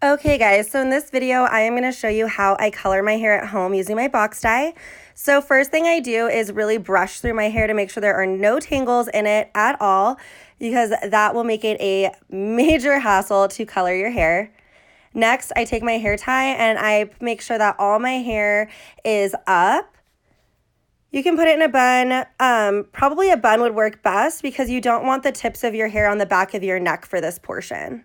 Okay guys, so in this video, I am going to show you how I color my hair at home using my box dye. So first thing I do is really brush through my hair to make sure there are no tangles in it at all, because that will make it a major hassle to color your hair. Next, I take my hair tie and I make sure that all my hair is up. You can put it in a bun. Probably a bun would work best because you don't want the tips of your hair on the back of your neck for this portion.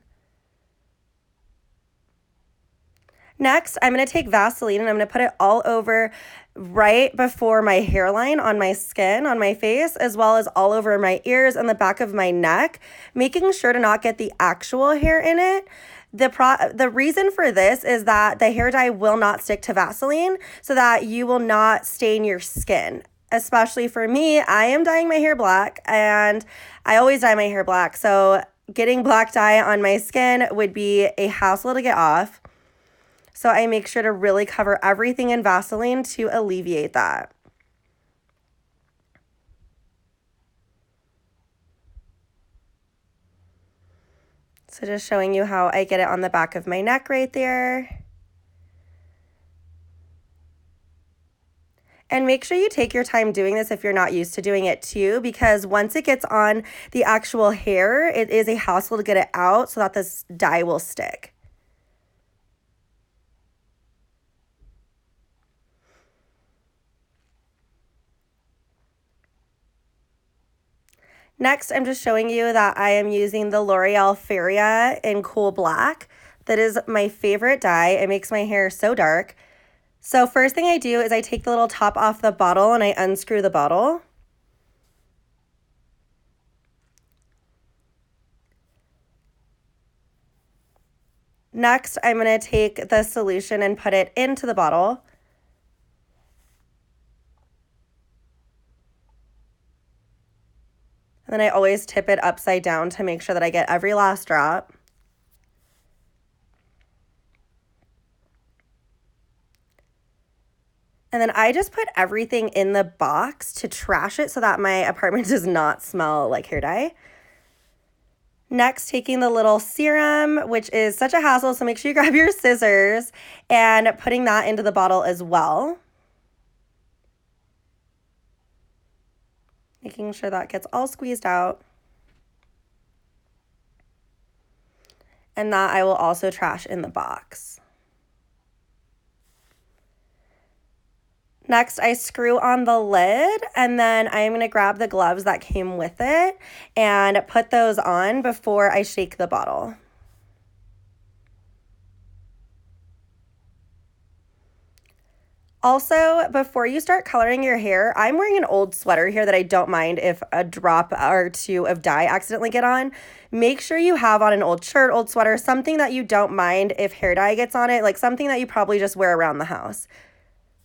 Next, I'm going to take Vaseline and I'm going to put it all over right before my hairline on my skin, on my face, as well as all over my ears and the back of my neck, making sure to not get the actual hair in it. The reason for this is that the hair dye will not stick to Vaseline so that you will not stain your skin. Especially for me, I am dyeing my hair black and I always dye my hair black. So getting black dye on my skin would be a hassle to get off. So I make sure to really cover everything in Vaseline to alleviate that. So just showing you how I get it on the back of my neck right there. And make sure you take your time doing this if you're not used to doing it too, because once it gets on the actual hair, it is a hassle to get it out so that this dye will stick. Next, I'm just showing you that I am using the L'Oreal Feria in Cool Black. That is my favorite dye. It makes my hair so dark. So first thing I do is I take the little top off the bottle and I unscrew the bottle. Next, I'm going to take the solution and put it into the bottle. And then I always tip it upside down to make sure that I get every last drop. And then I just put everything in the box to trash it so that my apartment does not smell like hair dye. Next, taking the little serum, which is such a hassle, so make sure you grab your scissors, and putting that into the bottle as well. Making sure that gets all squeezed out. And that I will also trash in the box. Next, I screw on the lid, and then I am going to grab the gloves that came with it and put those on before I shake the bottle. Also, before you start coloring your hair, I'm wearing an old sweater here that I don't mind if a drop or two of dye accidentally get on. Make sure you have on an old shirt, old sweater, something that you don't mind if hair dye gets on it, like something that you probably just wear around the house.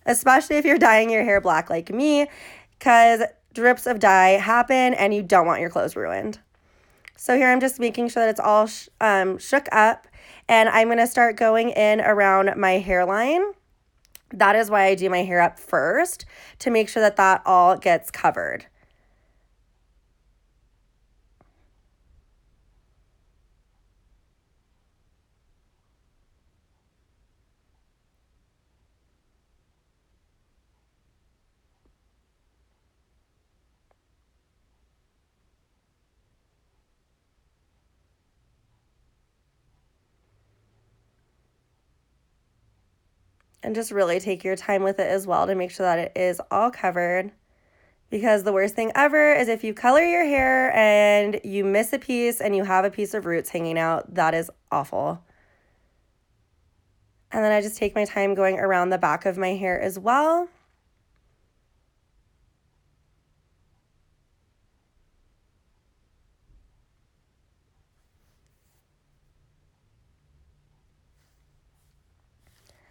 Especially if you're dyeing your hair black like me, because drips of dye happen and you don't want your clothes ruined. So here I'm just making sure that it's all shook up, and I'm going to start going in around my hairline. That is why I do my hair up first, to make sure that that all gets covered. And just really take your time with it as well to make sure that it is all covered. Because the worst thing ever is if you color your hair and you miss a piece and you have a piece of roots hanging out. That is awful. And then I just take my time going around the back of my hair as well.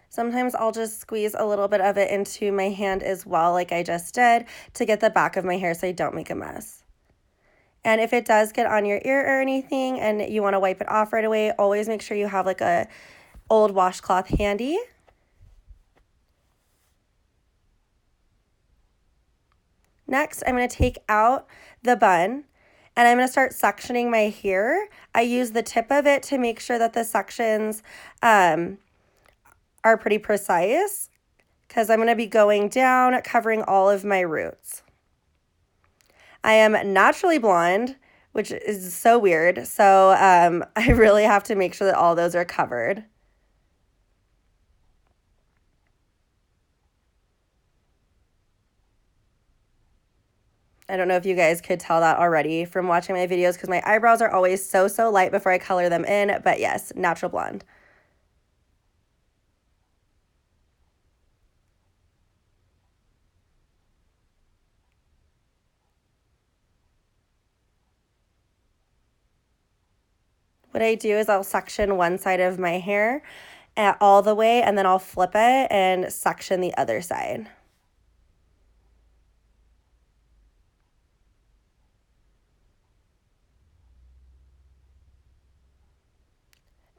Sometimes I'll just squeeze a little bit of it into my hand as well, like I just did, to get the back of my hair so I don't make a mess. And if it does get on your ear or anything and you want to wipe it off right away, always make sure you have like a old washcloth handy. Next, I'm going to take out the bun And I'm going to start sectioning my hair. I use the tip of it to make sure that the sections are pretty precise, because I'm going to be going down, covering all of my roots. I am naturally blonde, which is so weird, so I really have to make sure that all those are covered. I don't know if you guys could tell that already from watching my videos, because my eyebrows are always so light before I color them in, but yes, natural blonde. What I do is I'll section one side of my hair all the way, and then I'll flip it and section the other side.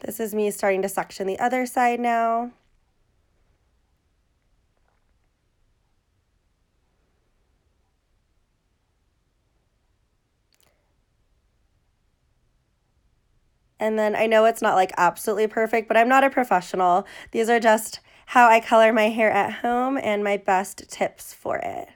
This is me starting to section the other side now. And then I know it's not like absolutely perfect, but I'm not a professional. These are just how I color my hair at home and my best tips for it.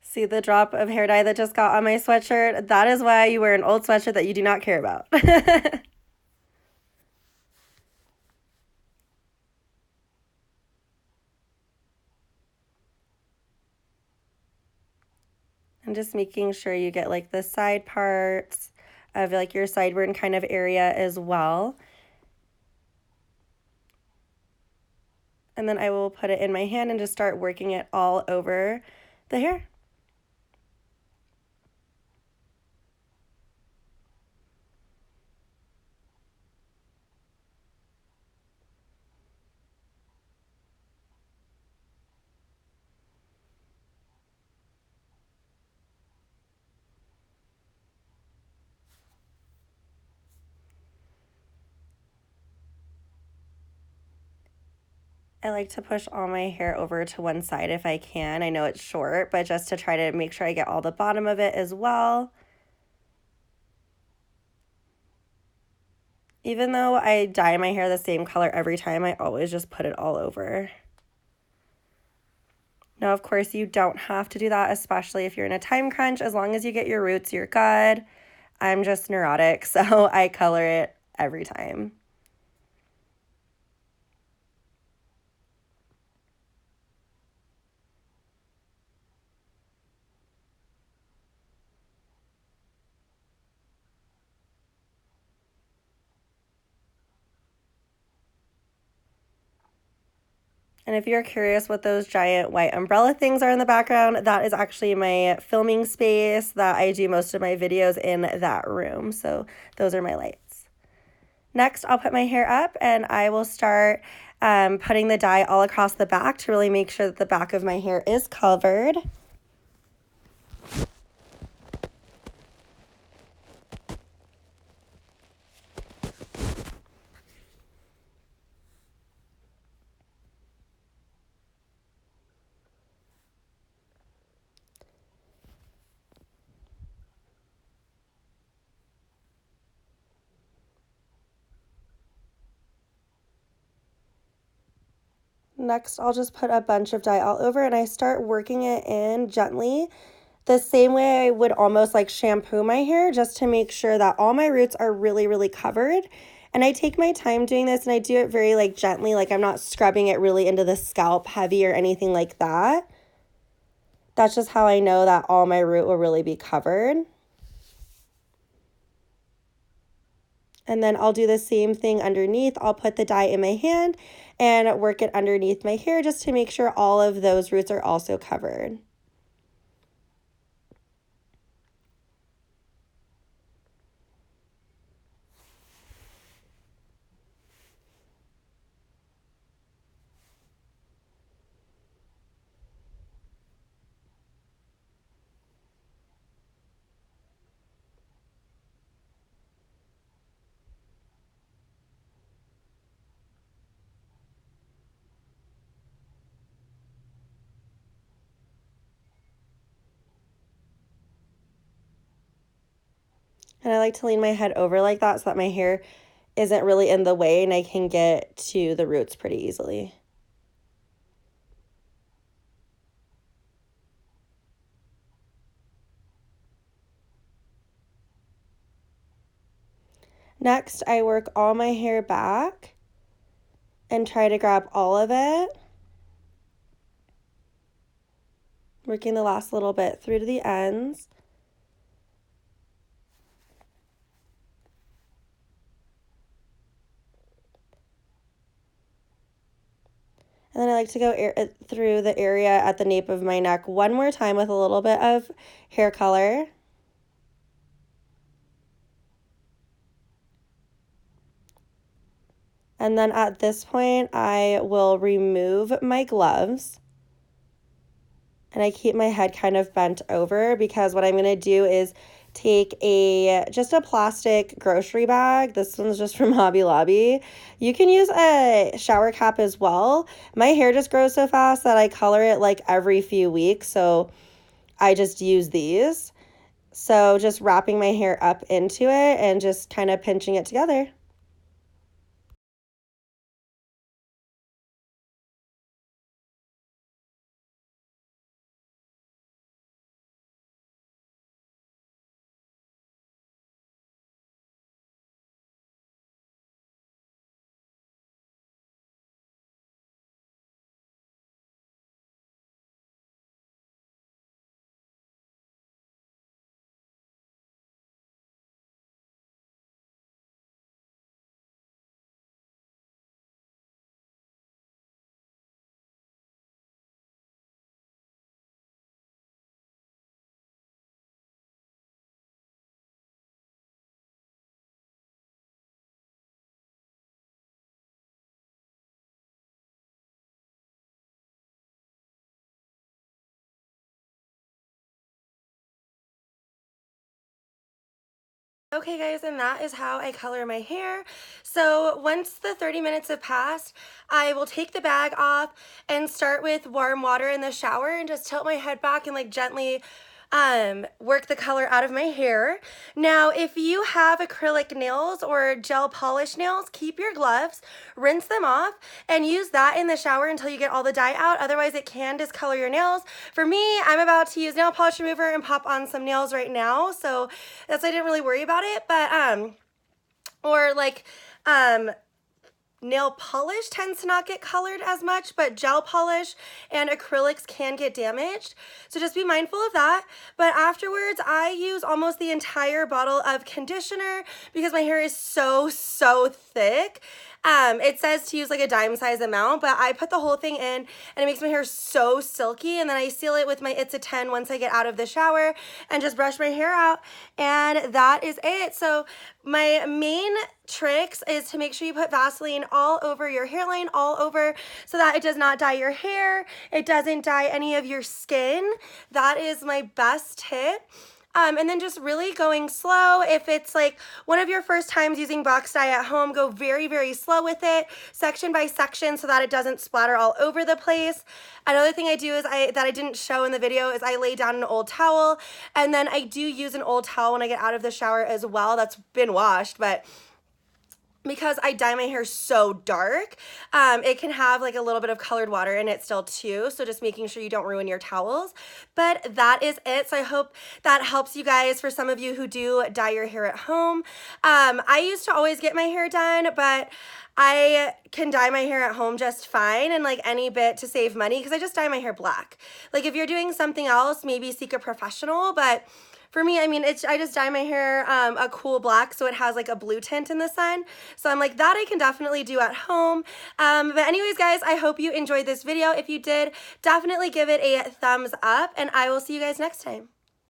See the drop of hair dye that just got on my sweatshirt? That is why you wear an old sweatshirt that you do not care about. And just making sure you get like the side parts of like your sideburn kind of area as well. And then I will put it in my hand and just start working it all over the hair. I like to push all my hair over to one side if I can. I know it's short, but just to try to make sure I get all the bottom of it as well. Even though I dye my hair the same color every time, I always just put it all over. Now, of course, you don't have to do that, especially if you're in a time crunch. As long as you get your roots, you're good. I'm just neurotic, so I color it every time. And if you're curious what those giant white umbrella things are in the background, that is actually my filming space that I do most of my videos in that room. So those are my lights. Next, I'll put my hair up and I will start putting the dye all across the back to really make sure that the back of my hair is covered. Next, I'll just put a bunch of dye all over and I start working it in gently, the same way I would almost like shampoo my hair, just to make sure that all my roots are really covered. And I take my time doing this, and I do it very like gently, like I'm not scrubbing it really into the scalp heavy or anything like that. That's just how I know that all my root will really be covered. And then I'll do the same thing underneath. I'll put the dye in my hand and work it underneath my hair just to make sure all of those roots are also covered. And I like to lean my head over like that so that my hair isn't really in the way and I can get to the roots pretty easily. Next, I work all my hair back and try to grab all of it, working the last little bit through to the ends. And then I like to go through the area at the nape of my neck one more time with a little bit of hair color. And then at this point, I will remove my gloves. And I keep my head kind of bent over because what I'm going to do is take just a plastic grocery bag. This one's just from Hobby Lobby. You can use a shower cap as well. My hair just grows so fast that I color it like every few weeks, so I just use these. So just wrapping my hair up into it and just kind of pinching it together. Okay guys, and that is how I color my hair. So once the 30 minutes have passed, I will take the bag off and start with warm water in the shower and just tilt my head back and like gently work the color out of my hair. Now, if you have acrylic nails or gel polish nails, keep your gloves, rinse them off, and use that in the shower until you get all the dye out. Otherwise, it can discolor your nails. For me, I'm about to use nail polish remover and pop on some nails right now, so that's why I didn't really worry about it. But or like nail polish tends to not get colored as much, but gel polish and acrylics can get damaged. So just be mindful of that. But afterwards, I use almost the entire bottle of conditioner because my hair is so thick. It says to use like a dime size amount, but I put the whole thing in and it makes my hair so silky, and then I seal it with my It's a 10 once I get out of the shower and just brush my hair out, and that is it. So my main tricks is to make sure you put Vaseline all over your hairline, all over, so that it does not dye your hair, it doesn't dye any of your skin. That is my best tip. And then just really going slow. If it's like one of your first times using box dye at home, go very slow with it, section by section, so that it doesn't splatter all over the place. Another thing I do is that I didn't show in the video is I lay down an old towel, and then I do use an old towel when I get out of the shower as well. That's been washed, but because I dye my hair so dark, it can have like a little bit of colored water in it still too, so just making sure you don't ruin your towels. But that is it. So I hope that helps you guys for some of you who do dye your hair at home. I used to always get my hair done, but I can dye my hair at home just fine, and like any bit to save money because I just dye my hair black. Like if you're doing something else, maybe seek a professional, but for me, I mean, I just dye my hair a cool black so it has like a blue tint in the sun. So I'm like, that I can definitely do at home. But anyways, guys, I hope you enjoyed this video. If you did, definitely give it a thumbs up, and I will see you guys next time.